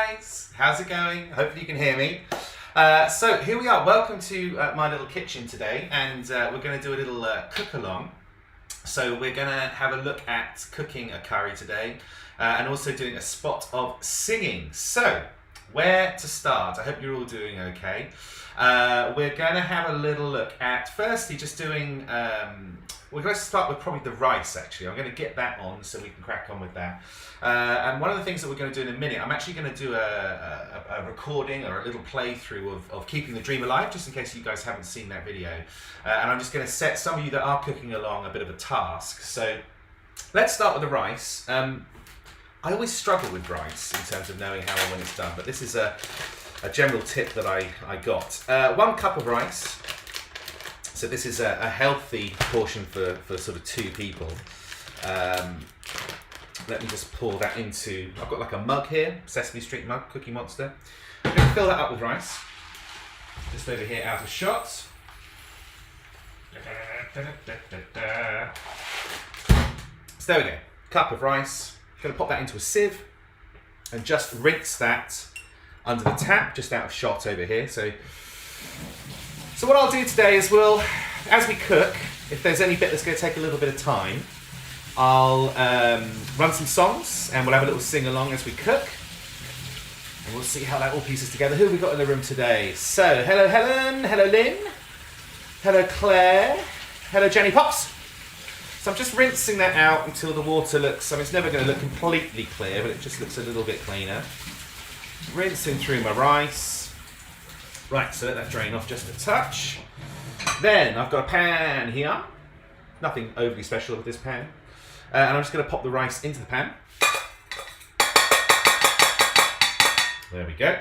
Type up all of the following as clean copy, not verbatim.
guys, how's it going? Hopefully you can hear me. So here we are, welcome to my little kitchen today, and we're going to do a little cook along. So we're going to have a look at cooking a curry today, and also doing a spot of singing. So where to start? I hope you're all doing okay. We're going to have a little look at, firstly, just doing, we're going to start with probably the rice actually. I'm going to get that on so we can crack on with that. And one of the things that we're going to do in a minute, I'm actually going to do a recording or a little playthrough of Keeping the Dream Alive, just in case you guys haven't seen that video. And I'm just going to set some of you that are cooking along a bit of a task. So let's start with the rice. I always struggle with rice in terms of knowing how and when it's done, but this is a general tip that I got. 1 cup of rice. So this is a healthy portion for sort of 2 people. Let me just pour that into, I've got like a mug here, Sesame Street mug, Cookie Monster. I'm going to fill that up with rice. Just over here out of shot. So there we go, cup of rice. I'm going to pop that into a sieve and just rinse that under the tap, just out of shot over here. So what I'll do today is as we cook, if there's any bit that's going to take a little bit of time, I'll run some songs and we'll have a little sing along as we cook. And we'll see how that all pieces together. Who have we got in the room today? So, hello Helen, hello Lynn, hello Claire, hello Jenny Pops. So I'm just rinsing that out until the water looks, I mean it's never going to look completely clear, but it just looks a little bit cleaner. Rinsing through my rice. Right, so let that drain off just a touch. Then I've got a pan here. Nothing overly special with this pan. And I'm just going to pop the rice into the pan. There we go.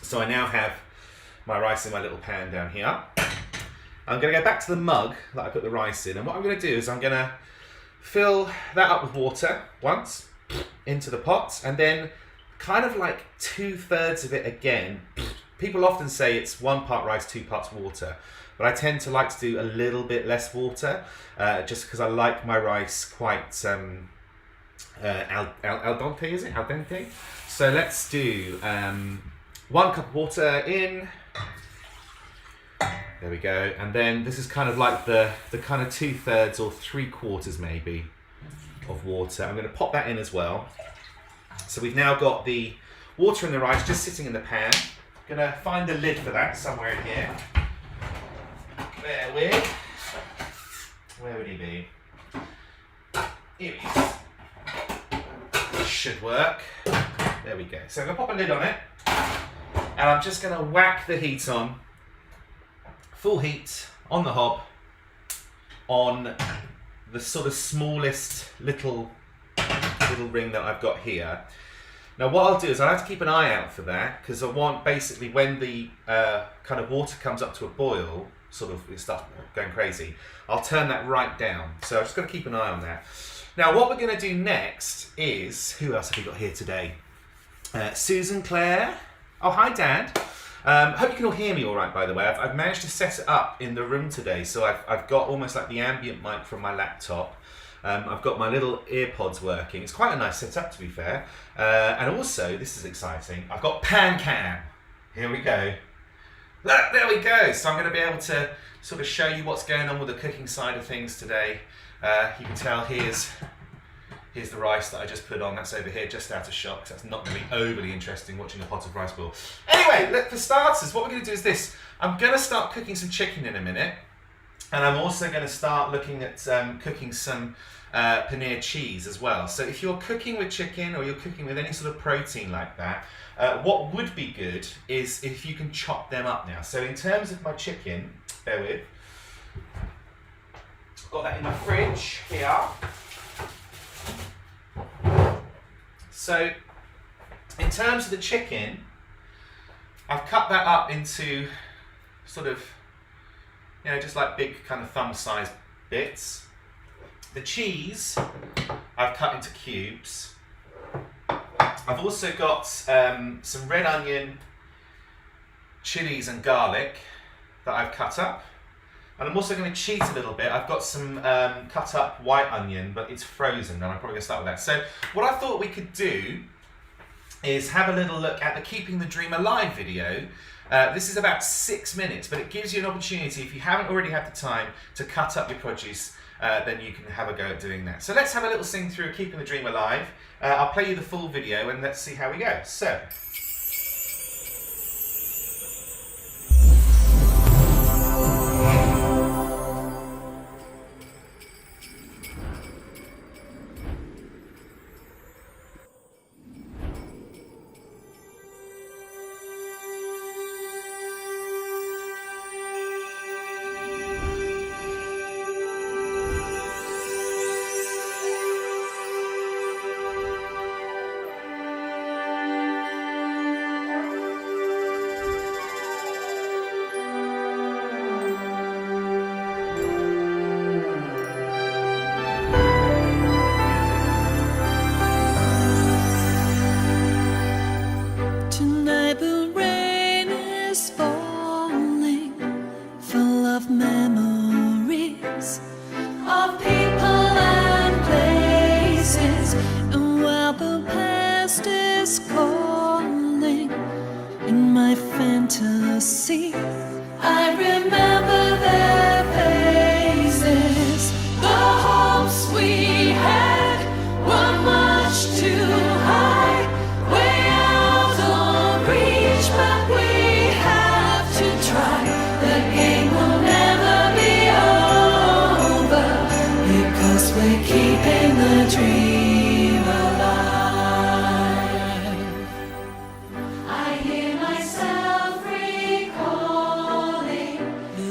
So I now have my rice in my little pan down here. I'm going to go back to the mug that I put the rice in. And what I'm going to do is I'm going to fill that up with water once into the pot. And then kind of like 2/3 of it again. People often say it's 1 part rice, 2 parts water. But I tend to like to do a little bit less water, just because I like my rice quite al dente, is it? Al dente? So let's do 1 cup of water in. There we go. And then this is kind of like the kind of 2/3 or 3/4 maybe of water. I'm going to pop that in as well. So we've now got the water and the rice just sitting in the pan. I'm going to find the lid for that somewhere in here. Where would he be? Here he is. Should work. There we go. So I'm going to pop a lid on it. And I'm just going to whack the heat on. Full heat on the hob. On the sort of smallest little ring that I've got here. Now what I'll do is I'll have to keep an eye out for that, because I want basically when the kind of water comes up to a boil, sort of it starts going crazy, I'll turn that right down. So I've just got to keep an eye on that. Now what we're going to do next is, who else have we got here today? Susan, Claire. Oh, hi Dad. Hope you can all hear me all right, by the way. I've managed to set it up in the room today, so I've got almost like the ambient mic from my laptop. I've got my little earpods working. It's quite a nice setup, to be fair. And also, this is exciting, I've got pan cam. Here we go. Look, there we go. So I'm going to be able to sort of show you what's going on with the cooking side of things today. You can tell here's the rice that I just put on. That's over here, just out of shot, because that's not going to be overly interesting watching a pot of rice boil. Anyway, look, for starters, what we're going to do is this. I'm going to start cooking some chicken in a minute. And I'm also going to start looking at cooking some paneer cheese as well. So if you're cooking with chicken or you're cooking with any sort of protein like that, what would be good is if you can chop them up now. So in terms of my chicken, bear with, I've got that in my fridge here. So in terms of the chicken, I've cut that up into sort of, you know, just like big kind of thumb-sized bits. The cheese I've cut into cubes. I've also got some red onion, chilies and garlic that I've cut up. And I'm also going to cheat a little bit. I've got some cut up white onion, but it's frozen, and I'm probably going to start with that. So what I thought we could do is have a little look at the Keeping the Dream Alive video. This is about 6 minutes, but it gives you an opportunity, if you haven't already had the time, to cut up your produce, then you can have a go at doing that. So let's have a little sing through Keeping the Dream Alive. I'll play you the full video and let's see how we go. So. Tonight the rain is falling, full of memories of people and places, and while the past is calling in my fantasy, I remember their faces. The hopes we had were much too high, way out of reach, but we have to try. The game will never be over, because we're keeping the dream alive. I hear myself recalling the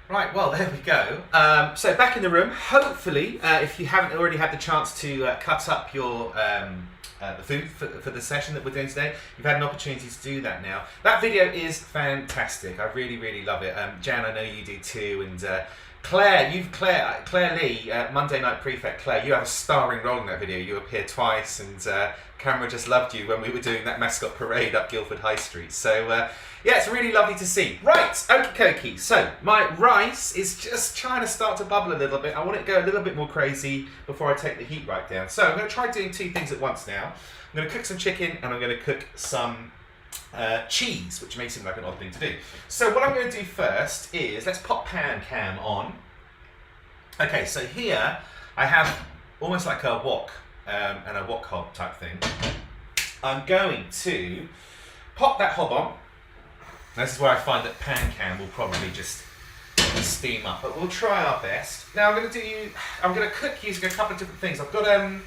Right, well, there we go. So back in the room. Hopefully, if you haven't already had the chance to cut up your the food for the session that we're doing today, you've had an opportunity to do that now. That video is fantastic. I really, really love it. Jan, I know you do too, and Claire Lee, Monday Night Prefect Claire, you have a starring role in that video. You appear twice, and camera just loved you when we were doing that mascot parade up Guildford High Street. So yeah, it's really lovely to see. Right, okie dokie. So my rice is just trying to start to bubble a little bit. I want it to go a little bit more crazy before I take the heat right down. So I'm going to try doing two things at once now. I'm going to cook some chicken and I'm going to cook some cheese, which may seem like an odd thing to do. So what I'm going to do first is, let's pop pan cam on. Okay, so here I have almost like a wok and a wok hob type thing. I'm going to pop that hob on. This is where I find that pan cam will probably just steam up, but we'll try our best. Now I'm going to cook using a couple of different things. I've got a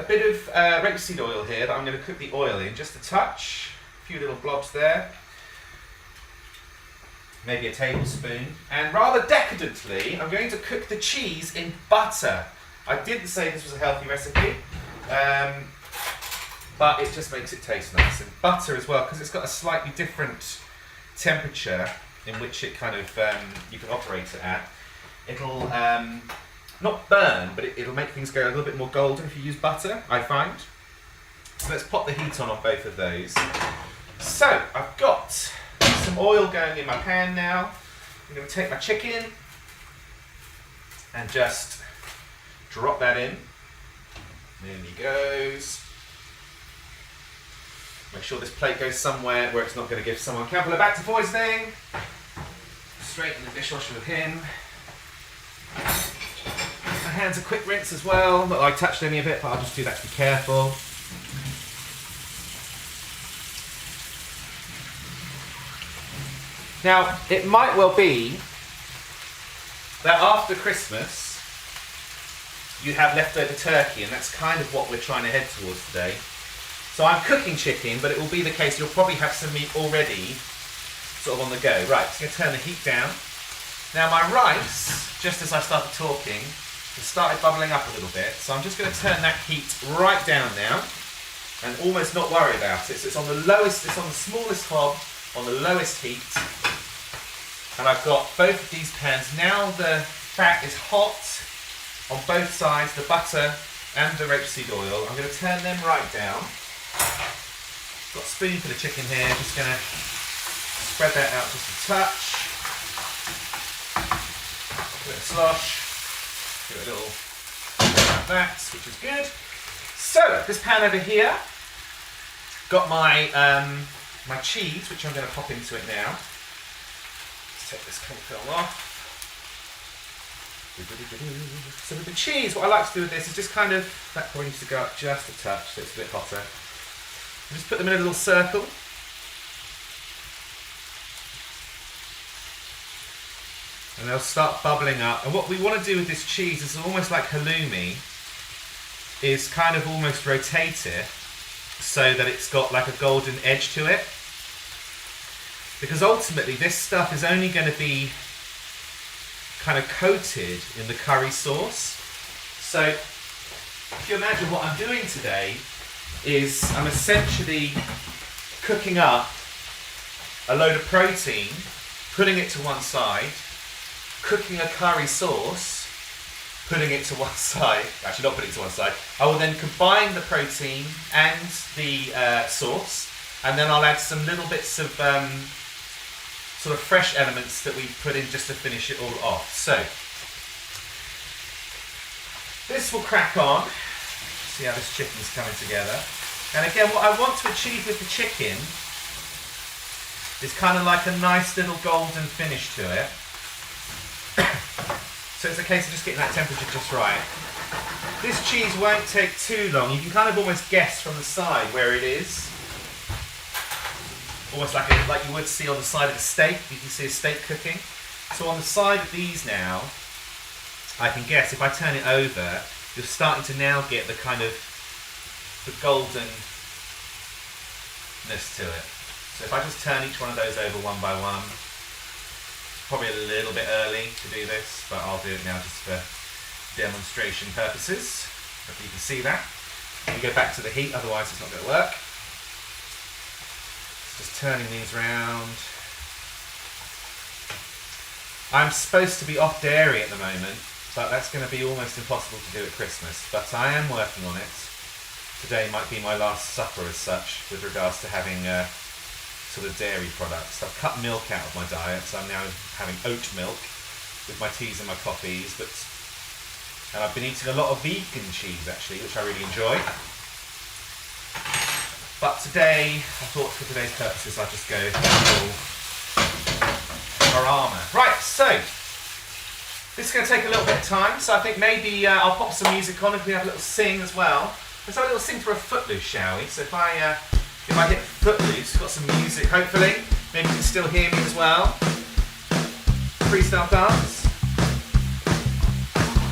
bit of rapeseed oil here that I'm going to cook the oil in, just a touch. A few little blobs there, maybe a tablespoon, and rather decadently I'm going to cook the cheese in butter. I didn't say this was a healthy recipe, but it just makes it taste nice. And butter as well, because it's got a slightly different temperature in which it kind of you can operate it at. It'll not burn, but it'll make things go a little bit more golden if you use butter, I find. So let's pop the heat on both of those. So I've got some oil going in my pan now. I'm going to take my chicken and just drop that in. In he goes. Make sure this plate goes somewhere where it's not going to give someone Campylobacter poisoning. Straight in the dishwasher with him. My hands a quick rinse as well. Not that I touched any of it, but I'll just do that to be careful. Now, it might well be that after Christmas you have leftover turkey, and that's kind of what we're trying to head towards today. So I'm cooking chicken, but it will be the case you'll probably have some meat already sort of on the go. Right, so I'm going to turn the heat down. Now my rice, just as I started talking, has started bubbling up a little bit, so I'm just going to turn that heat right down now and almost not worry about it. So it's on the lowest, it's on the smallest hob, on the lowest heat. And I've got both of these pans. Now the fat is hot on both sides, the butter and the rapeseed oil. I'm going to turn them right down. Got a spoon for the chicken here, just going to spread that out just a touch. A bit of slosh. Do a little like that, which is good. So, this pan over here, got my my cheese, which I'm going to pop into it now. Take this cling film off. So with the cheese, what I like to do with this is just kind of, that probably needs to go up just a touch so it's a bit hotter. Just put them in a little circle. And they'll start bubbling up. And what we want to do with this cheese is almost like halloumi, is kind of almost rotate it so that it's got like a golden edge to it. Because ultimately this stuff is only going to be kind of coated in the curry sauce. So if you imagine what I'm doing today is I'm essentially cooking up a load of protein, putting it to one side, cooking a curry sauce, putting it to one side, actually not putting it to one side. I will then combine the protein and the sauce, and then I'll add some little bits of sort of fresh elements that we put in just to finish it all off. So this will crack on. See how this chicken's coming together. And again, what I want to achieve with the chicken is kind of like a nice little golden finish to it. So it's a case of just getting that temperature just right. This cheese won't take too long. You can kind of almost guess from the side where it is. Almost like you would see on the side of a steak. You can see a steak cooking. So on the side of these now, I can guess if I turn it over, you're starting to now get the kind of the goldenness to it. So if I just turn each one of those over one by one, Probably a little bit early to do this, but I'll do it now just for demonstration purposes. If you can see that. We go back to the heat, otherwise it's not going to work. Just turning these round. I'm supposed to be off dairy at the moment, but that's going to be almost impossible to do at Christmas. But I am working on it. Today might be my last supper as such, with regards to having sort of dairy products. I've cut milk out of my diet, so I'm now having oat milk with my teas and my coffees. And I've been eating a lot of vegan cheese actually, which I really enjoy. But today, I thought for today's purposes, I'd just go full armour. Right, so this is going to take a little bit of time, so I think maybe I'll pop some music on if we have a little sing as well. Let's have a little sing for a Footloose, shall we? So if I hit Footloose, got some music, hopefully. Maybe you can still hear me as well. Freestyle dance.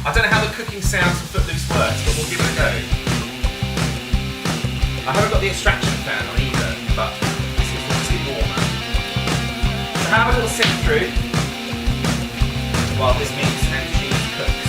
I don't know how the cooking sounds of Footloose works, but we'll give it a go. I haven't got the extraction fan on either, but this is obviously warmer. So have a little sip through while this meat and cheese cooks.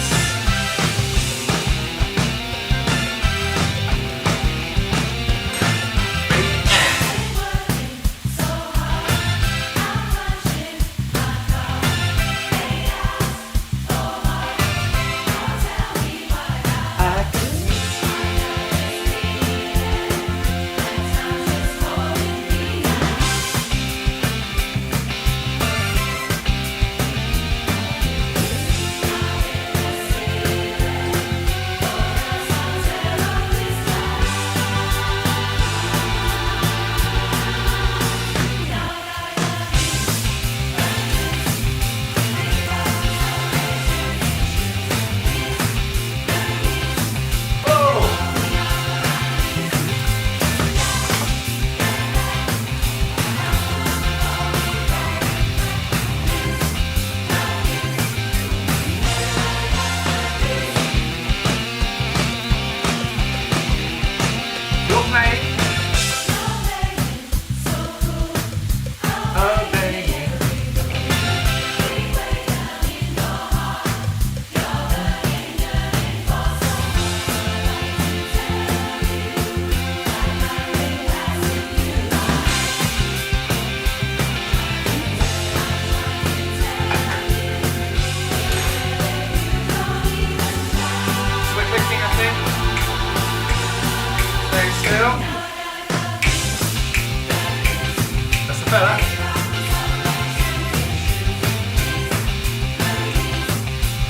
That's the fella.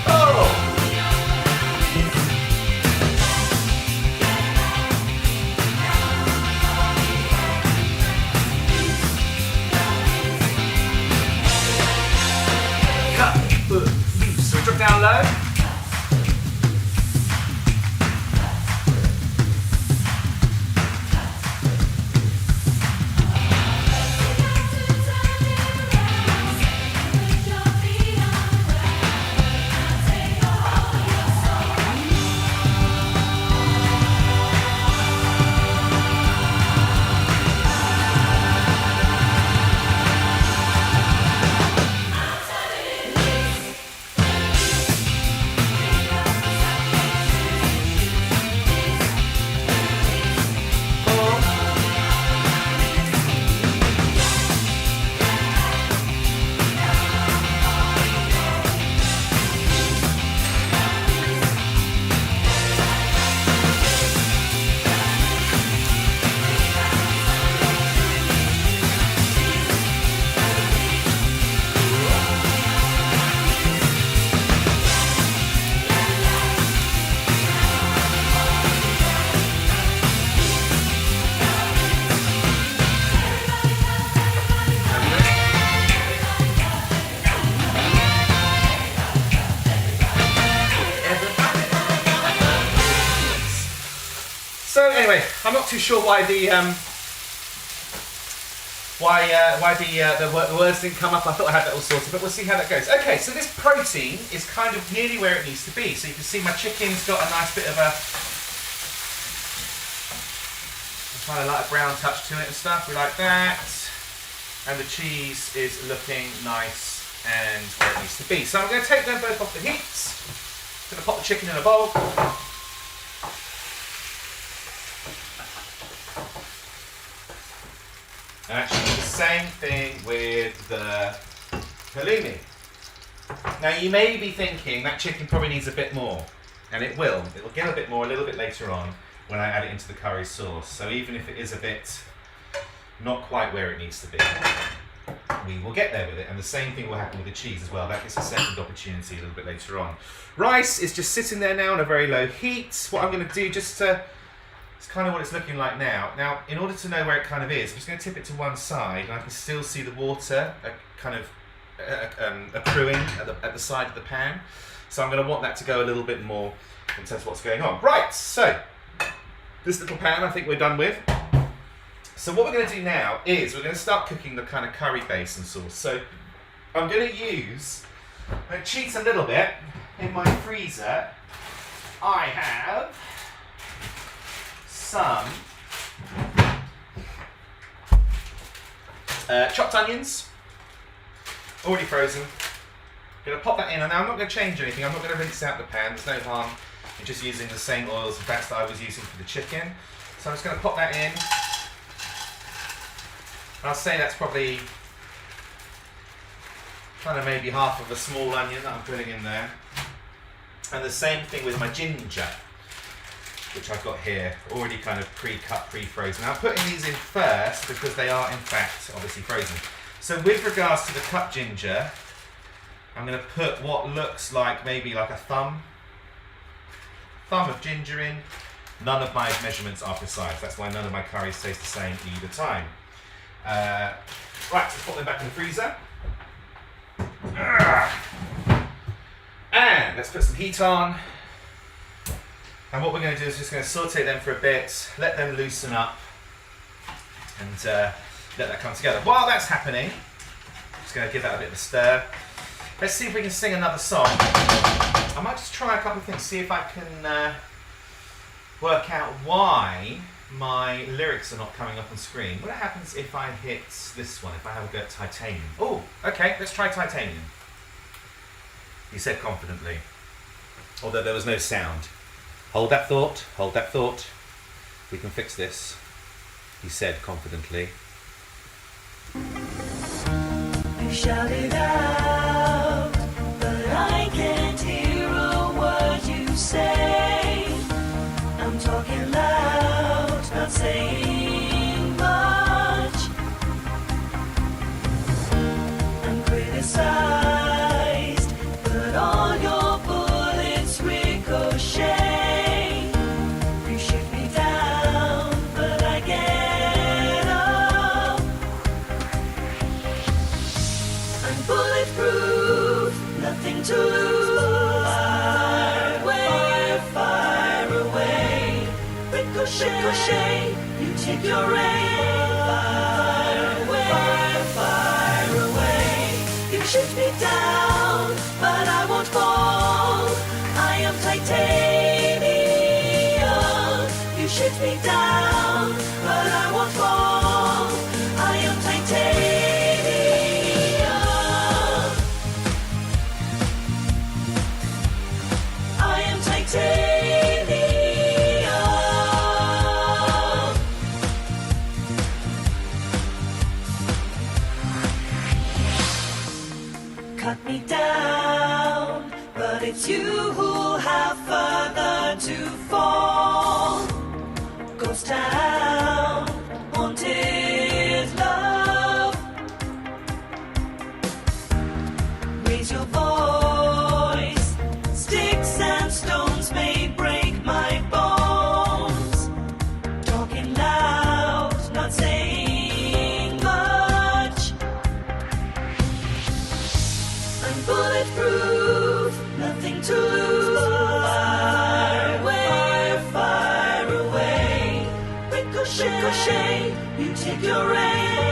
Oh! Cut, loose. So we drop down low. So anyway, I'm not too sure why the words didn't come up. I thought I had that all sorted, but we'll see how that goes. Okay, so this protein is kind of nearly where it needs to be. So you can see my chicken's got a nice bit of a kind of like a brown touch to it and stuff. We like that, and the cheese is looking nice and where it needs to be. So I'm going to take them both off the heat. I'm going to pop the chicken in a bowl. And actually the same thing with the halloumi. Now you may be thinking that chicken probably needs a bit more, and it will. It will get a bit more a little bit later on when I add it into the curry sauce. So even if it is a bit not quite where it needs to be, we will get there with it. And the same thing will happen with the cheese as well. That gets a second opportunity a little bit later on. Rice is just sitting there now on a very low heat. What I'm going to do it's kind of what it's looking like now. Now, in order to know where it kind of is, I'm just going to tip it to one side, and I can still see the water kind of accruing at the side of the pan. So I'm going to want that to go a little bit more in terms of what's going on. Right, so this little pan I think we're done with. So what we're going to do now is we're going to start cooking the kind of curry base and sauce. So I'm going to cheat a little bit. In my freezer, I have some chopped onions, already frozen. I'm going to pop that in, and now I'm not going to change anything. I'm not going to rinse out the pan. There's no harm in just using the same oils and fats that I was using for the chicken. So I'm just going to pop that in. And I'll say that's probably kind of maybe half of a small onion that I'm putting in there. And the same thing with my ginger, which I've got here, already kind of pre-cut, pre-frozen. Now I'm putting these in first because they are in fact obviously frozen. So with regards to the cut ginger, I'm going to put what looks like maybe like a thumb of ginger in. None of my measurements are precise. That's why none of my curries taste the same either time. Right, let's put them back in the freezer. And let's put some heat on. And what we're going to do is just going to saute them for a bit, let them loosen up, and let that come together. While that's happening, just going to give that a bit of a stir. Let's see if we can sing another song. I might just try a couple of things, see if I can work out why my lyrics are not coming up on screen. What happens if I hit this one, if I have a go at titanium? Oh, okay, let's try titanium. He said confidently, although there was no sound. Hold that thought, hold that thought. We can fix this, he said confidently. You shouted out, but I can't hear a word you say. I'm talking loud, not saying much. I'm criticized, but all your bullets ricochet. You shoot me down, but I get up. I'm bulletproof, nothing to lose. Fire away. Ricochet, you take your aim. Fire away. You shoot me down, but I won't fall. I am titanium. You shoot me down, but I won't fall. I am titanium. I am titanium. Cut me down, but it's you who'll have further to fall. Ghost town, haunted love. Raise your voice, sticks and stones may break my bones. Talking loud, not saying much. I'm bulletproof, nothing to lose. Fire away. Ricochet, you take your aim.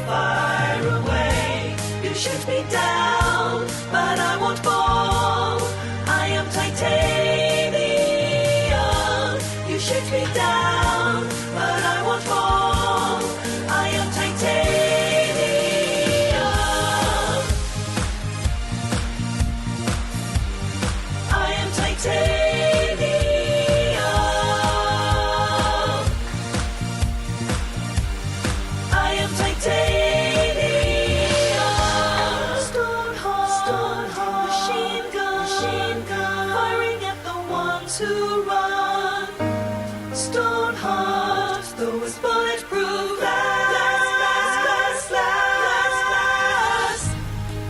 Fire away. You shoot me down, but I won't fall. I am titanium. You shoot me down, but I won't fall. I am titanium. to run. Stone heart, though it's bulletproof glass.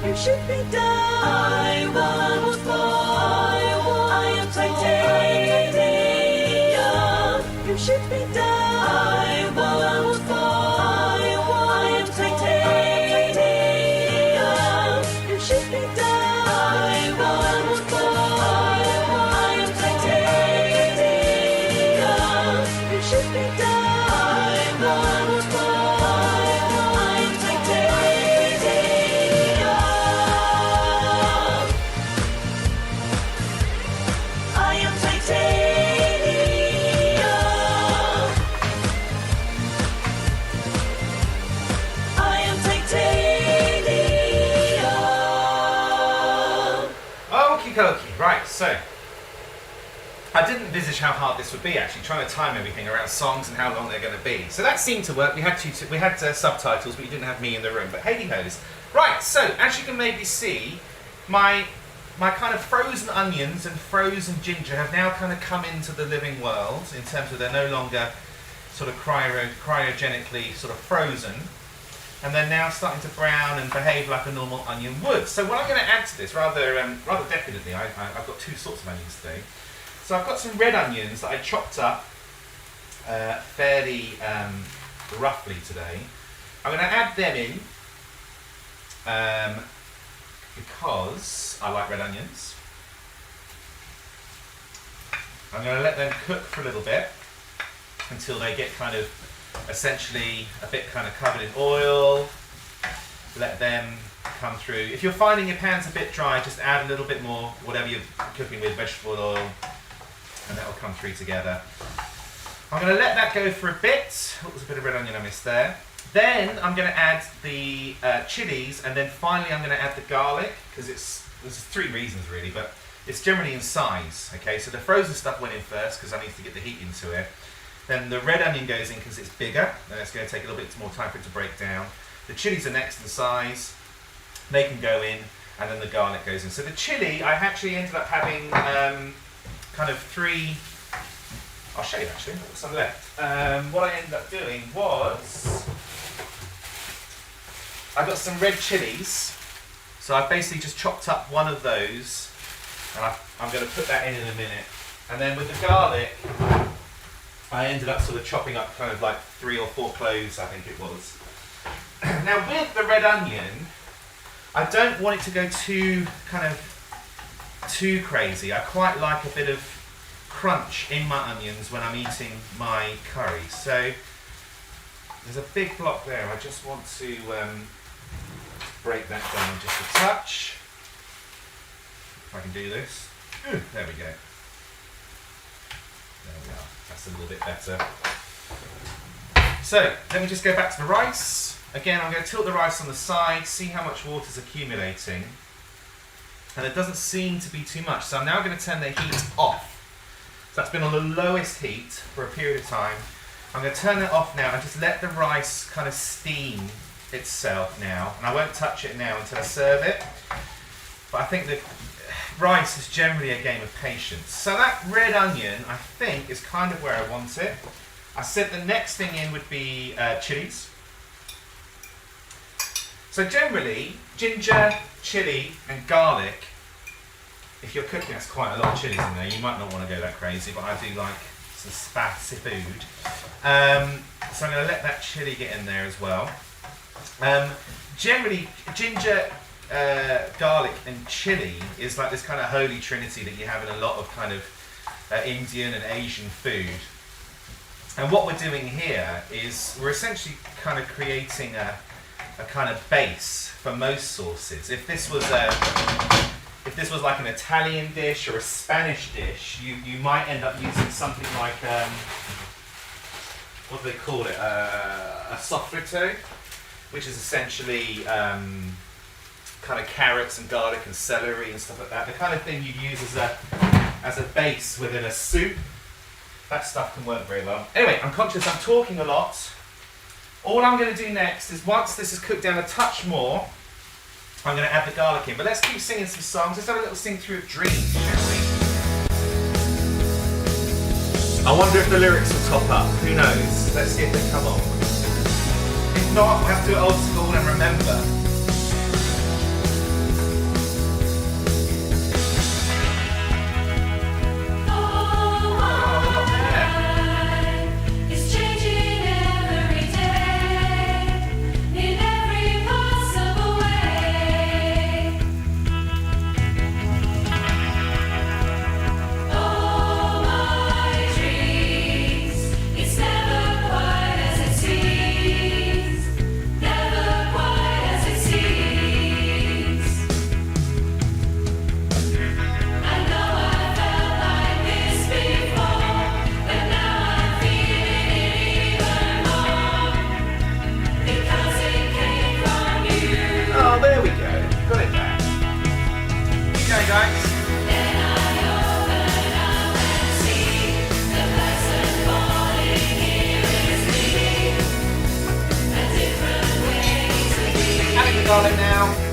You should be down. I won't fall. I am titanium. You should be down. I won't fall. I am titanium. You should be down. I won't fall. I am titanium. You should be down. I won't fall. I am titanium. I am titanium. I am titanium. Okie dokie, right, so I didn't envisage how hard this would be actually, trying to time everything around songs and how long they're going to be. So that seemed to work. We had subtitles, but you didn't have me in the room. But hey ho's. Right, so as you can maybe see, my kind of frozen onions and frozen ginger have now kind of come into the living world in terms of they're no longer sort of cryogenically sort of frozen. And they're now starting to brown and behave like a normal onion would. So what I'm going to add to this, rather decadently, I've got two sorts of onions today. So I've got some red onions that I chopped up fairly roughly today. I'm going to add them in because I like red onions. I'm going to let them cook for a little bit until they get kind of essentially a bit kind of covered in oil. Let them come through. If you're finding your pan's a bit dry, just add a little bit more, whatever you're cooking with, vegetable oil, and that will come through together. I'm going to let that go for a bit. Oh, there's a bit of red onion I missed there. Then I'm going to add the chilies, and then finally I'm going to add the garlic, because there's three reasons really, but it's generally in size. Okay, so the frozen stuff went in first because I need to get the heat into it. Then the red onion goes in because it's bigger, and it's going to take a little bit more time for it to break down. The chilies are next in size. They can go in, and then the garlic goes in. So the chili, I actually ended up having kind of three. I'll show you actually. I've got some left. What I ended up doing was I got some red chilies. So I basically just chopped up one of those, and I'm going to put that in a minute. And then with the garlic, I ended up sort of chopping up kind of like 3 or 4 cloves, I think it was. Now with the red onion, I don't want it to go too crazy. I quite like a bit of crunch in my onions when I'm eating my curry. So there's a big block there. I just want to break that down just a touch. If I can do this. There we go. There we are. That's a little bit better. So let me just go back to the rice. Again, I'm going to tilt the rice on the side, see how much water is accumulating. And it doesn't seem to be too much. So I'm now going to turn the heat off. So that's been on the lowest heat for a period of time. I'm going to turn it off now and just let the rice kind of steam itself now. And I won't touch it now until I serve it. But I think the rice is generally a game of patience. So that red onion, I think, is kind of where I want it. I said the next thing in would be chilies. So generally, ginger, chili and garlic, if you're cooking, that's quite a lot of chilies in there. You might not want to go that crazy, but I do like some spicy food. So I'm going to let that chili get in there as well. Generally, ginger, garlic and chili is like this kind of holy trinity that you have in a lot of kind of Indian and Asian food. And what we're doing here is we're essentially kind of creating a kind of base for most sauces. If this was like an Italian dish or a Spanish dish, you might end up using something like what do they call it? A sofrito, which is essentially kind of carrots and garlic and celery and stuff like that. The kind of thing you'd use as a base within a soup. That stuff can work very well. Anyway, I'm conscious I'm talking a lot. All I'm going to do next is once this is cooked down a touch more, I'm going to add the garlic in. But let's keep singing some songs. Let's have a little sing through of Dreams, shall we? I wonder if the lyrics will top up. Who knows? Let's see if they come on. If not, we'll have to do it old school and remember. Darling, now.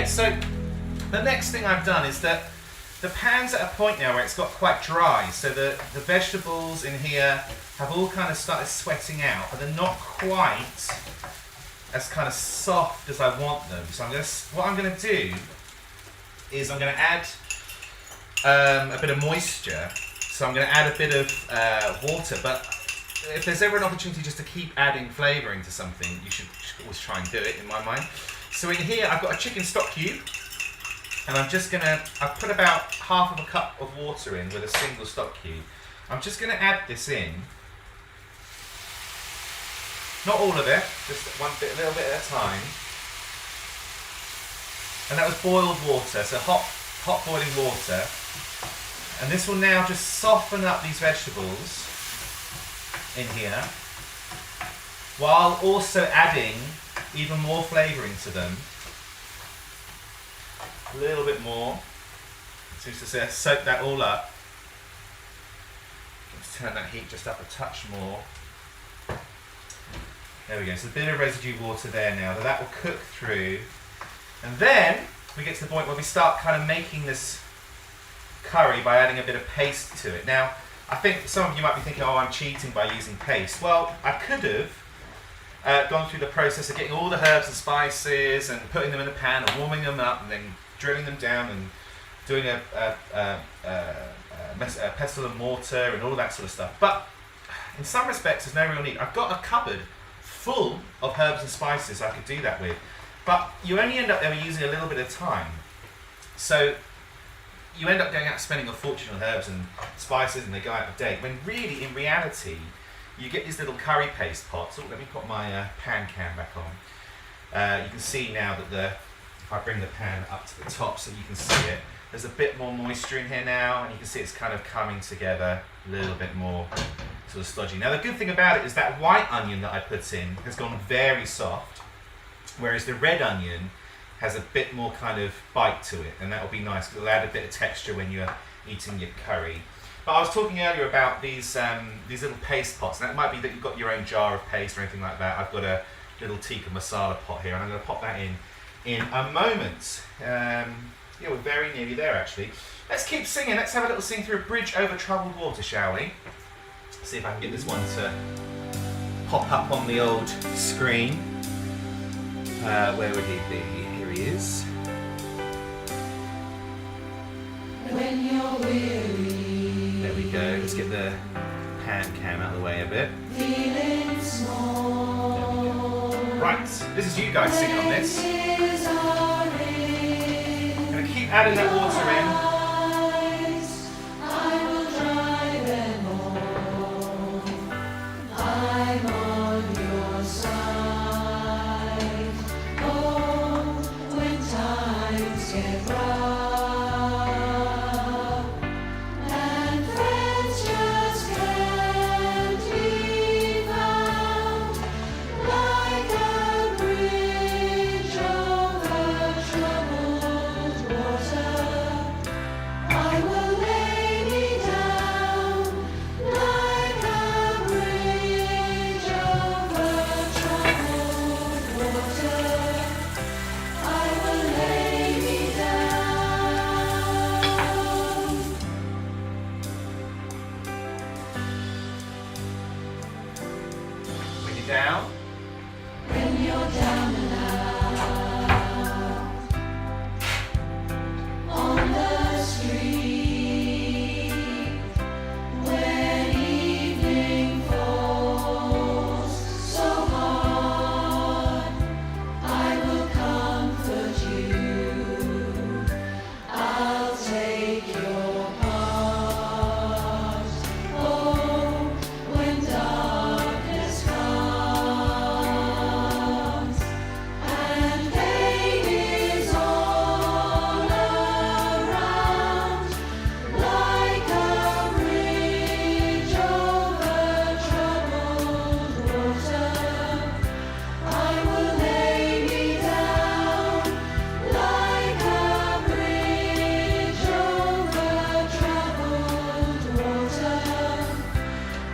So the next thing I've done is that the pan's at a point now where it's got quite dry, so the vegetables in here have all kind of started sweating out, but they're not quite as kind of soft as I want them. So what I'm going to do is I'm going to add a bit of moisture. So I'm going to add a bit of water, but if there's ever an opportunity just to keep adding flavouring to something, you should always try and do it, in my mind. So in here I've got a chicken stock cube, and I've put about half of a cup of water in with a single stock cube. I'm just going to add this in. Not all of it, just a little bit at a time. And that was boiled water, so hot boiling water. And this will now just soften up these vegetables in here, while also adding even more flavouring to them. A little bit more. So just soak that all up. Let's turn that heat just up a touch more. There we go. So a bit of residue water there now. That will cook through. And then we get to the point where we start kind of making this curry by adding a bit of paste to it. Now, I think some of you might be thinking, oh, I'm cheating by using paste. Well, I could have gone through the process of getting all the herbs and spices and putting them in a pan and warming them up and then drilling them down and doing a pestle and mortar and all that sort of stuff. But in some respects, there's no real need. I've got a cupboard full of herbs and spices I could do that with. But you only end up ever using a little bit of time. So you end up going out spending a fortune on herbs and spices and they go out of date. When really, in reality, you get these little curry paste pots. Oh, let me put my pan can back on. You can see now that if I bring the pan up to the top so you can see it, there's a bit more moisture in here now, and you can see it's kind of coming together a little bit more sort of stodgy. Now the good thing about it is that white onion that I put in has gone very soft, whereas the red onion has a bit more kind of bite to it, and that will be nice because it'll add a bit of texture when you're eating your curry. But I was talking earlier about these little paste pots, and that might be that you've got your own jar of paste or anything like that. I've got a little tikka masala pot here, and I'm going to pop that in a moment. Yeah, we're very nearly there actually. Let's keep singing. Let's have a little sing through A Bridge Over Troubled Water, shall we? See if I can get this one to pop up on the old screen. Where would he be? Here he is. When you're weary, there we go. Let's get the pan cam out of the way a bit. feeling small. There we go. Right, this is you guys singing on this. I'm going to keep adding that water in. I will dry them all. I'm on your side. Oh, when times get rough and friends just can't be found, like a bridge over troubled water, I will lay me down. Like a bridge over troubled water, I will lay me down. When you're down. When you're down and out on the street, when evening falls so hard, I will comfort you. I'll take your part. Oh, when darkness comes and pain is all around, like a bridge over troubled water, I will lay me down. Like a bridge over troubled water,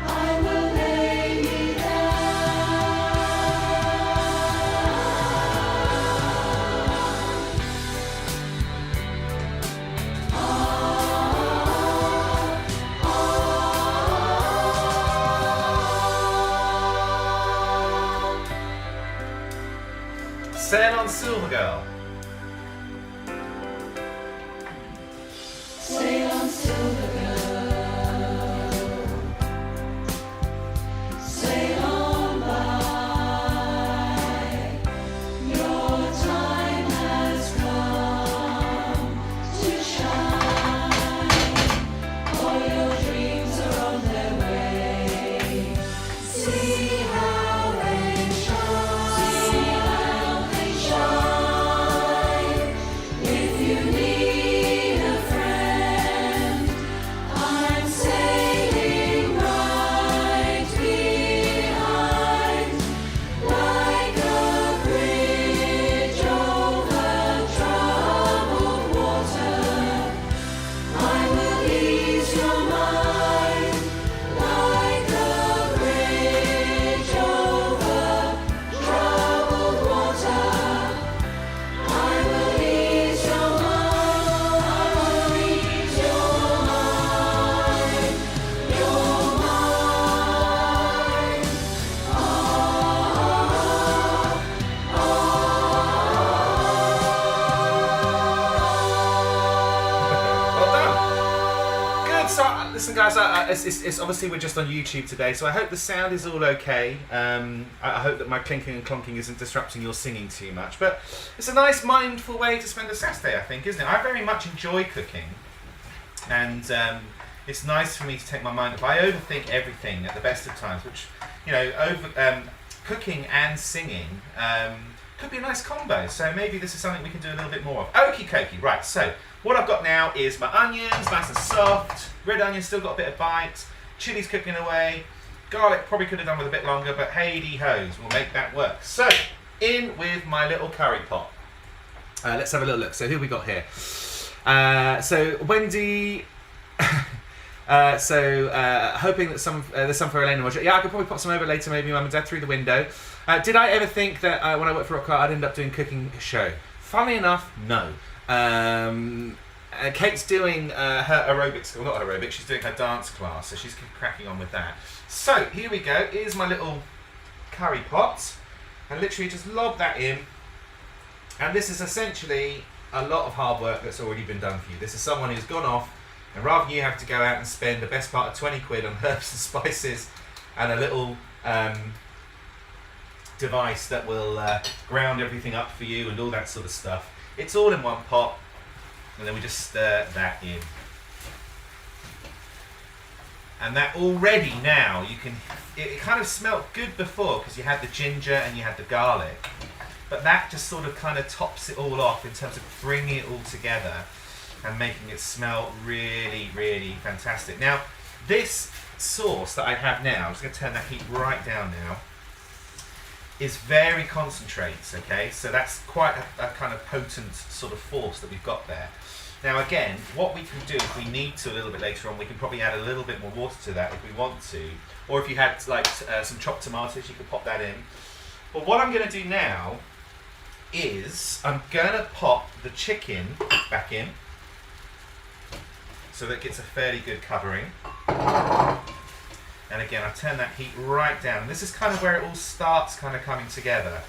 I will lay me Sail on, Silver Girl. Sail on, silver girl. Sail on by. Your time has come to shine. All your dreams are on their way. See how they shine. See how they shine. it's obviously we're just on YouTube today, so I hope the sound is all okay. I hope that my clinking and clonking isn't disrupting your singing too much. But it's a nice, mindful way to spend a Saturday, I think, isn't it? I very much enjoy cooking, and it's nice for me to take my mind off. I overthink everything at the best of times, which, you know, cooking and singing could be a nice combo. So maybe this is something we can do a little bit more of. Okie dokie, right, so what I've got now is my onions, nice and soft. Red onions still got a bit of bite. Chili's cooking away. Garlic probably could have done with a bit longer, but hey hoes, we'll make that work. So, in with my little curry pot. Let's have a little look. So who we got here? So Wendy. Hoping that there's some for Elaine and Roger. Yeah, I could probably pop some over later, maybe Mum and Dad through the window. Did I ever think that when I worked for Rock Art, I'd end up doing cooking show? Funnily enough, no. Kate's doing her aerobics, well not aerobics, she's doing her dance class, so she's cracking on with that. So here we go, here's my little curry pot, and literally just lob that in, and this is essentially a lot of hard work that's already been done for you. This is someone who's gone off, and rather than you have to go out and spend the best part of 20 quid on herbs and spices and a little device that will ground everything up for you and all that sort of stuff, it's all in one pot, and then we just stir that in. And that already now, it kind of smelt good before because you had the ginger and you had the garlic, but that just sort of kind of tops it all off in terms of bringing it all together and making it smell really, really fantastic. Now, this sauce that I have now, I'm just going to turn that heat right down now, is very concentrates, okay? So that's quite a kind of potent sort of force that we've got there. Now again, what we can do if we need to a little bit later on, we can probably add a little bit more water to that if we want to. Or if you had like some chopped tomatoes, you could pop that in. But what I'm going to do now is I'm going to pop the chicken back in so that it gets a fairly good covering. And again, I've turned that heat right down. This is kind of where it all starts kind of coming together.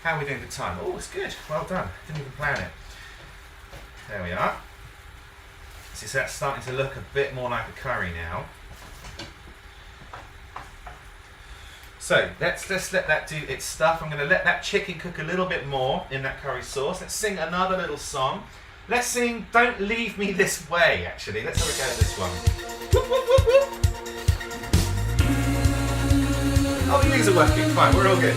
How are we doing for time? Oh, it's good. Well done. Didn't even plan it. There we are. See, so that's starting to look a bit more like a curry now. So let's let that do its stuff. I'm going to let that chicken cook a little bit more in that curry sauce. Let's sing another little song. Let's sing Don't Leave Me This Way, actually. Let's have a go at this one. Whoop, whoop, whoop, whoop. Oh, the ears are working. Fine, we're all good.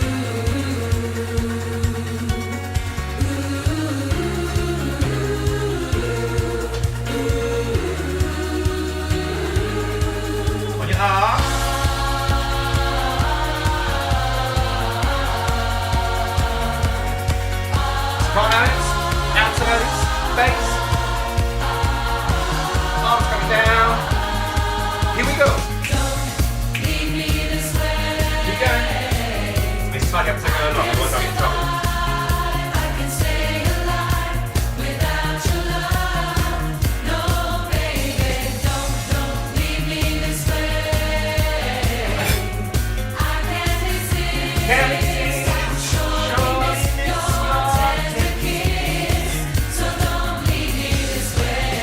On your arm. Sopranos, altos, bass. Arms coming down. Here we go. It's like I'm singing along, otherwise I'm in trouble. I can stay alive without your love. No, baby, don't leave me this way. I can't exist. Your tender kiss, so don't leave me this way.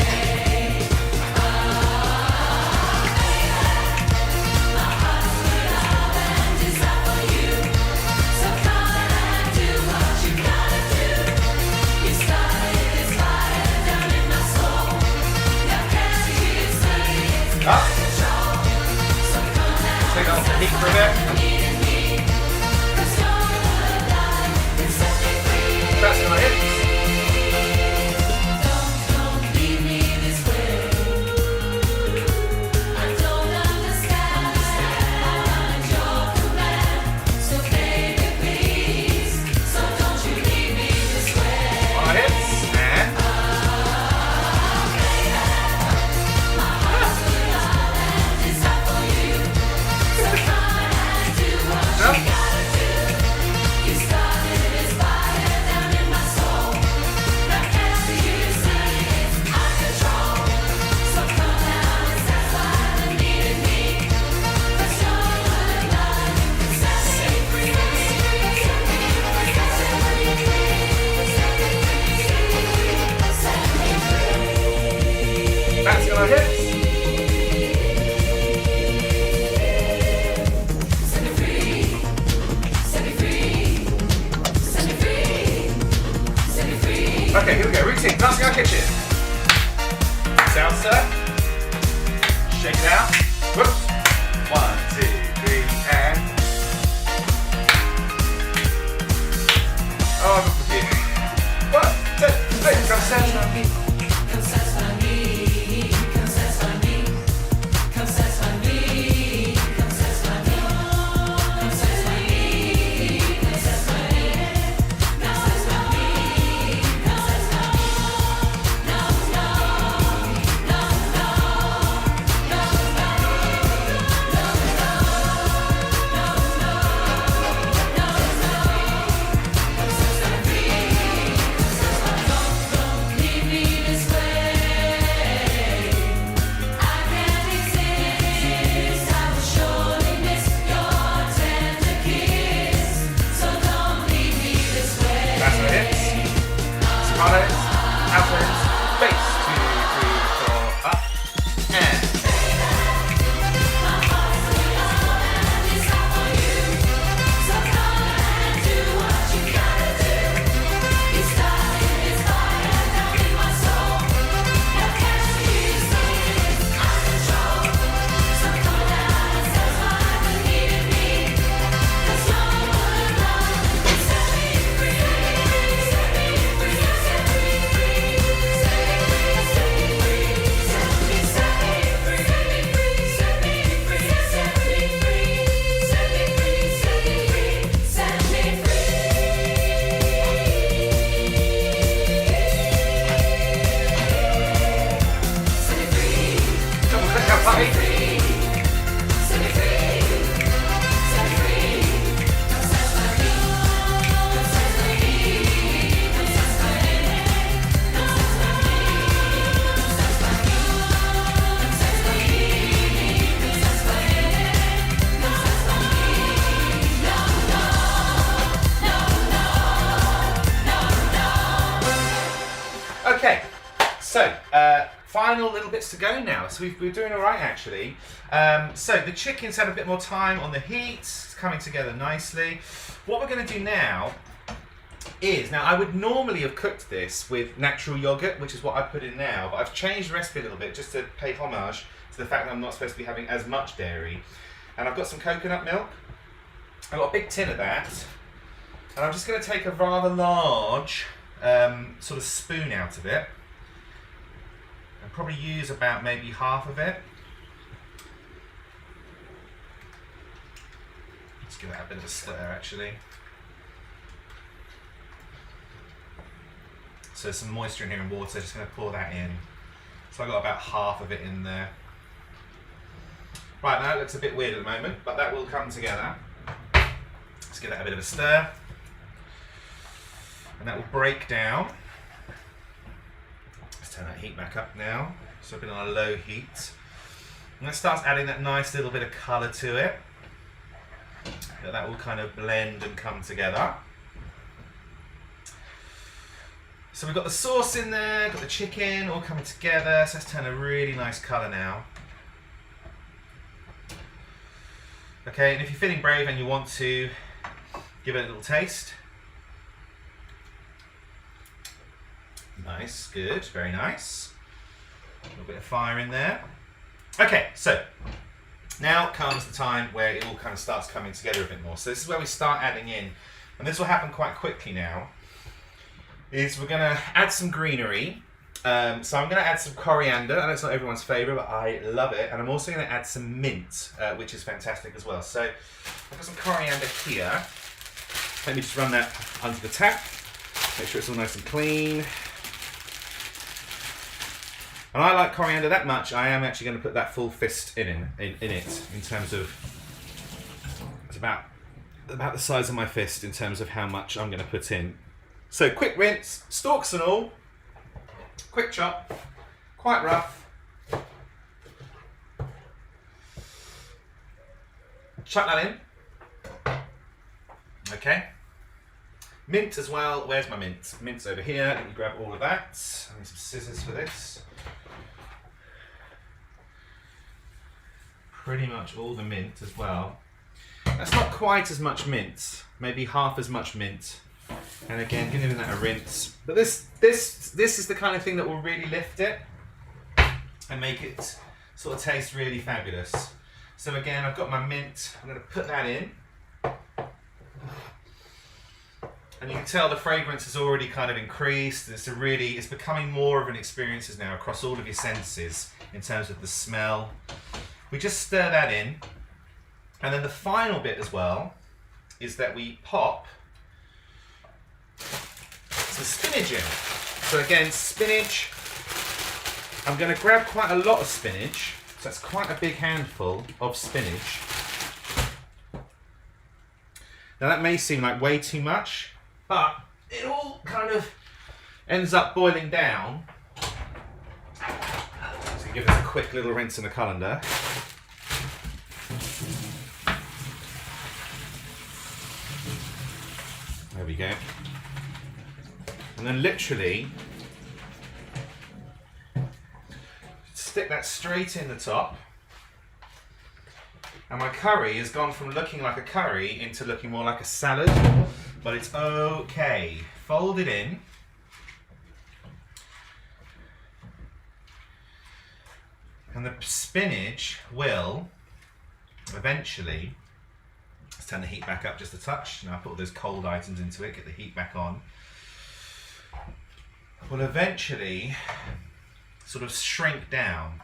My heart's full of love and desire for you. Up. Take off the heat for a bit. Press on my hips. Don't leave me this way. I don't understand your command. So baby, please, so don't you leave me this way. On my hips and. My heart's full of love and desire for you. So come and do kitchen. Salsa. Shake it out. Whoops. 1, 2, 3, and. Oh, I'm confused. 1, 2, 3. Come salsa. Okay, so final little bits to go now. So we're doing all right actually. So the chicken's had a bit more time on the heat. It's coming together nicely. What we're going to do now is, now I would normally have cooked this with natural yogurt, which is what I put in now, but I've changed the recipe a little bit just to pay homage to the fact that I'm not supposed to be having as much dairy. And I've got some coconut milk. I've got a big tin of that. And I'm just going to take a rather large sort of spoon out of it and probably use about maybe half of it. Let's give that a bit of a stir actually. So some moisture in here and water, just going to pour that in. So I've got about half of it in there. Right, now it looks a bit weird at the moment, but that will come together. Let's give that a bit of a stir. And that will break down. Let's turn that heat back up now. So I've been on a low heat. And that starts adding that nice little bit of colour to it. That will kind of blend and come together. So we've got the sauce in there, got the chicken all coming together. So let's turn a really nice colour now. Okay, and if you're feeling brave and you want to give it a little taste. Nice, good, very nice. A little bit of fire in there. Okay, so now comes the time where it all kind of starts coming together a bit more. So this is where we start adding in, and this will happen quite quickly now, is we're going to add some greenery. So I'm going to add some coriander. I know it's not everyone's favourite, but I love it. And I'm also going to add some mint, which is fantastic as well. So I've got some coriander here. Let me just run that under the tap. Make sure it's all nice and clean. And I like coriander that much, I am actually going to put that full fist in it, in terms of, it's about the size of my fist in terms of how much I'm going to put in. So quick rinse, stalks and all, quick chop, quite rough. Chuck that in. Okay. Mint as well, where's my mint? Mint's over here, let me grab all of that. I need some scissors for this. Pretty much all the mint as well. That's not quite as much mint, maybe half as much mint And again, giving that a rinse. But this is the kind of thing that will really lift it and make it sort of taste really fabulous. So again, I've got my mint. I'm going to put that in. And you can tell the fragrance has already kind of increased. It's becoming more of an experience now across all of your senses in terms of the smell. We just stir that in. And then the final bit as well is that we pop some spinach in. So again, spinach. I'm going to grab quite a lot of spinach. So that's quite a big handful of spinach. Now that may seem like way too much, but it all kind of ends up boiling down. So give us a quick little rinse in the colander. There we go. And then literally stick that straight in the top. And my curry has gone from looking like a curry into looking more like a salad, but it's okay. Fold it in. And the spinach will eventually, let's turn the heat back up just a touch. Now I put all those cold items into it, get the heat back on. Will eventually sort of shrink down.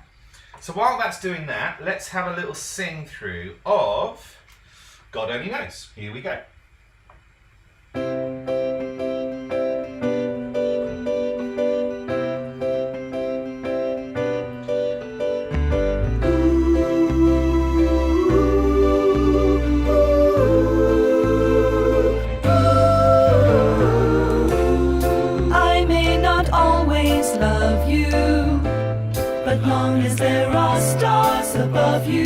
So while that's doing that, let's have a little sing through of God Only Knows. Here we go. I may not always love you, but long as there are stars above you,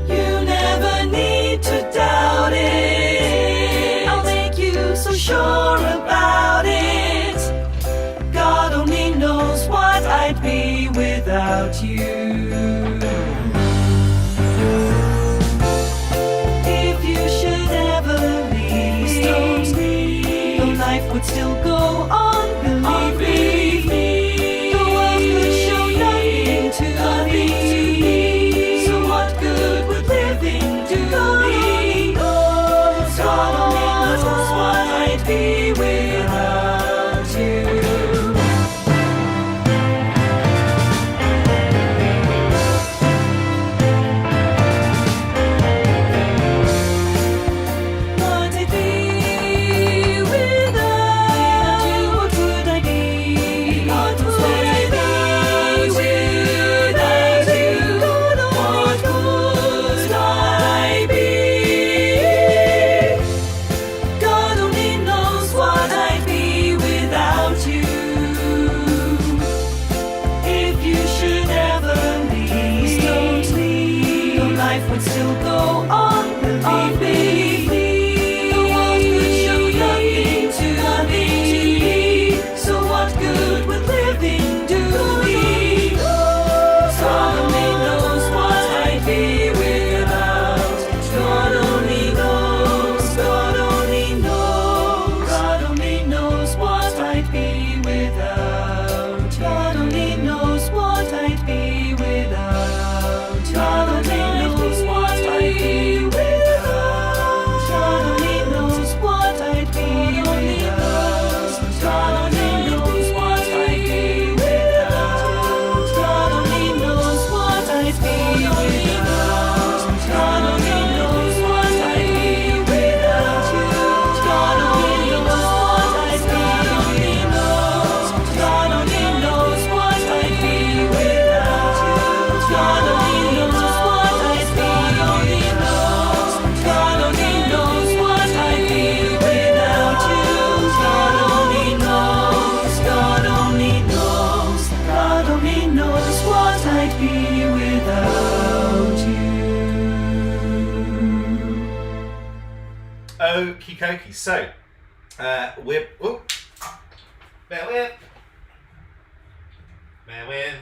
you never need to doubt it. I'll make you so sure about it. God only knows what I'd be without you. If you should ever leave, though life would still go on, believe me. The world could show nothing to me. So what good would living do me? God only knows what I'd be without you. What I'd be without you? What would I be? What would I be without you? What would I be? God only knows what I'd be without you. If you should ever leave, though life would still go on, believe me. The world could show nothing to me. So what good would living do me? God only knows what I'd be without. God only knows. God only knows. God only knows what I'd be without. God only knows what I'd be without. God only knows what I'd be without. God only knows what I'd be without. God only knows what I'd be without. God only knows what I'd be without. God only knows what I'd be without you. God only knows what I'd be without. God only knows what I'd be without you. God only knows what I'd be without. God only knows what I'd be without you. God only knows. God only knows. God only knows what I'd be without you. Okie dokie. So, we're. Oh, bear with. Bear with.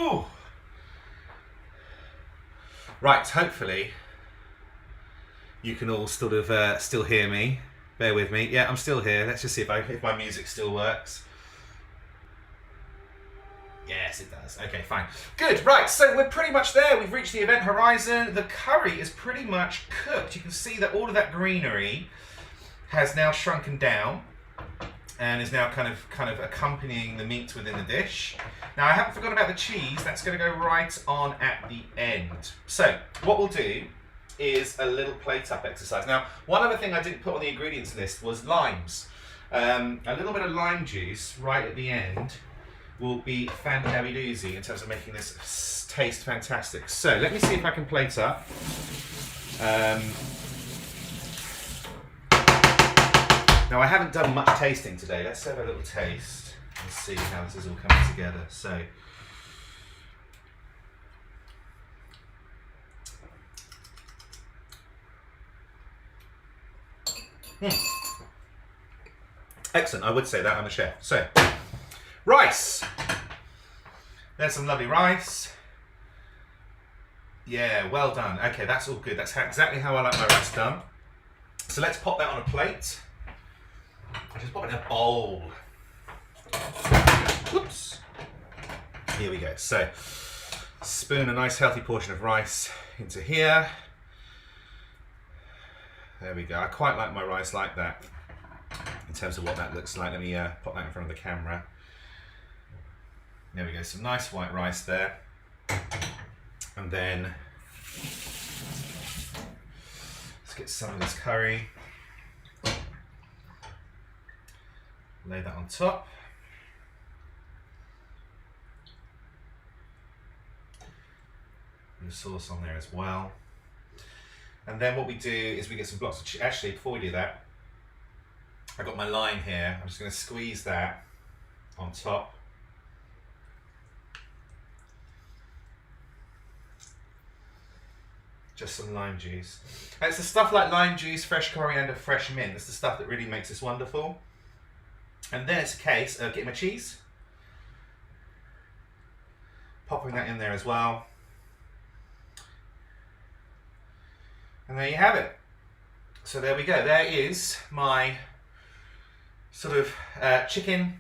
Ooh. Right, hopefully you can all sort of still hear me. Bear with me. Yeah, I'm still here. Let's just see if my music still works. Yes, it does. Okay, fine. Good, right, so we're pretty much there. We've reached the event horizon. The curry is pretty much cooked. You can see that all of that greenery has now shrunken down and is now kind of accompanying the meat within the dish. Now, I haven't forgotten about the cheese. That's going to go right on at the end. So, what we'll do is a little plate up exercise. Now, one other thing I didn't put on the ingredients list was limes. A little bit of lime juice right at the end will be fan-dabby-doozy in terms of making this taste fantastic. So let me see if I can plate up. Now I haven't done much tasting today. Let's have a little taste and see how this is all coming together. So, excellent. I would say that I'm a chef. So, rice. There's some lovely rice. Yeah, well done. Okay, that's all good. That's exactly how I like my rice done. So let's pop that on a plate. I just pop it in a bowl. Whoops. Here we go. So, spoon a nice healthy portion of rice into here. There we go. I quite like my rice like that in terms of what that looks like. Let me pop that in front of the camera. There we go, some nice white rice there. And then let's get some of this curry. Lay that on top. And the sauce on there as well. And then what we do is we get some blocks of cheese. Actually, before we do that, I've got my lime here. I'm just going to squeeze that on top. Just some lime juice. And it's the stuff like lime juice, fresh coriander, fresh mint. It's the stuff that really makes this wonderful. And then it's a case of getting my cheese, popping that in there as well. And there you have it. So there we go. There is my sort of chicken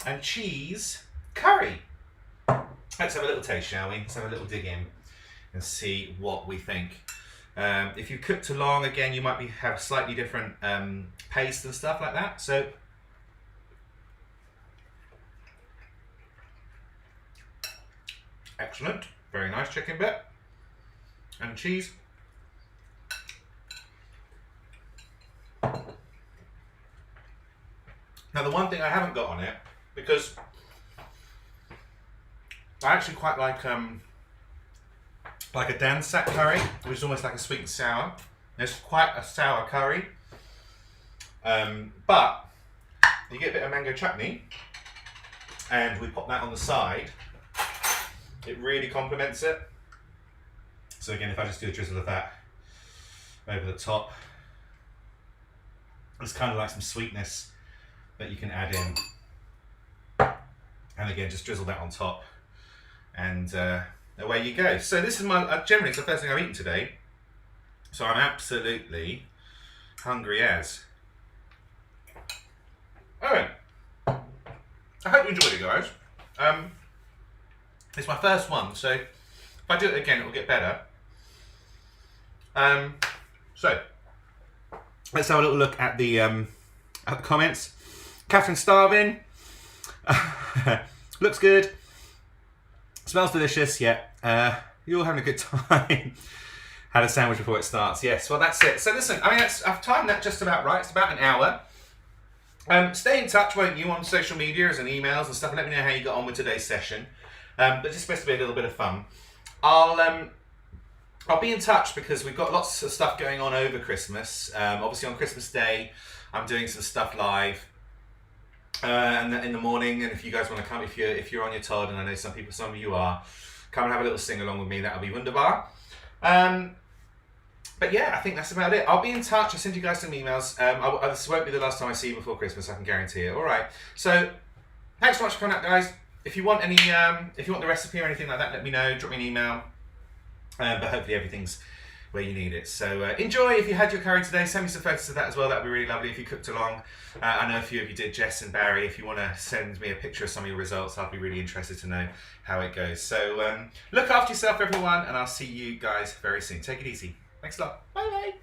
and cheese curry. Let's have a little taste, shall we? Let's have a little dig in and see what we think. If you cook too long, again, you might have slightly different paste and stuff like that. So, excellent, very nice chicken bit and cheese. Now, the one thing I haven't got on it, because I actually quite like a Dansak curry, which is almost like a sweet and sour. It's quite a sour curry, but you get a bit of mango chutney, and we pop that on the side. It really complements it. So again, if I just do a drizzle of that over the top, it's kind of like some sweetness that you can add in. And again, just drizzle that on top, and away you go. So this is my, generally it's the first thing I've eaten today, so I'm absolutely hungry as. Alright, I hope you enjoyed it, guys. It's my first one, so if I do it again, it will get better. So let's have a little look at the comments. Catherine Starvin, looks good, smells delicious. Yeah, you're all having a good time. Had a sandwich before it starts. Yes, well that's it. So listen, I mean, I've timed that just about right. It's about an hour. Stay in touch, won't you, on social medias and emails and stuff, and let me know how you got on with today's session. But it's supposed to be a little bit of fun. I'll be in touch because we've got lots of stuff going on over Christmas. Obviously on Christmas Day, I'm doing some stuff live. And in the morning, and if you guys want to come, if you're on your Todd, and I know some of you are, come and have a little sing along with me. That'll be wunderbar. But yeah, I think that's about it. I'll be in touch. I'll send you guys some emails. This won't be the last time I see you before Christmas. I can guarantee it. All right. So thanks so much for coming up, guys. If you want any, if you want the recipe or anything like that, let me know. Drop me an email. But hopefully everything's where you need it. So enjoy. If you had your curry today, send me some photos of that as well. That would be really lovely if you cooked along. I know a few of you did, Jess and Barry. If you want to send me a picture of some of your results, I'd be really interested to know how it goes. So look after yourself, everyone, and I'll see you guys very soon. Take it easy. Thanks a lot. Bye bye.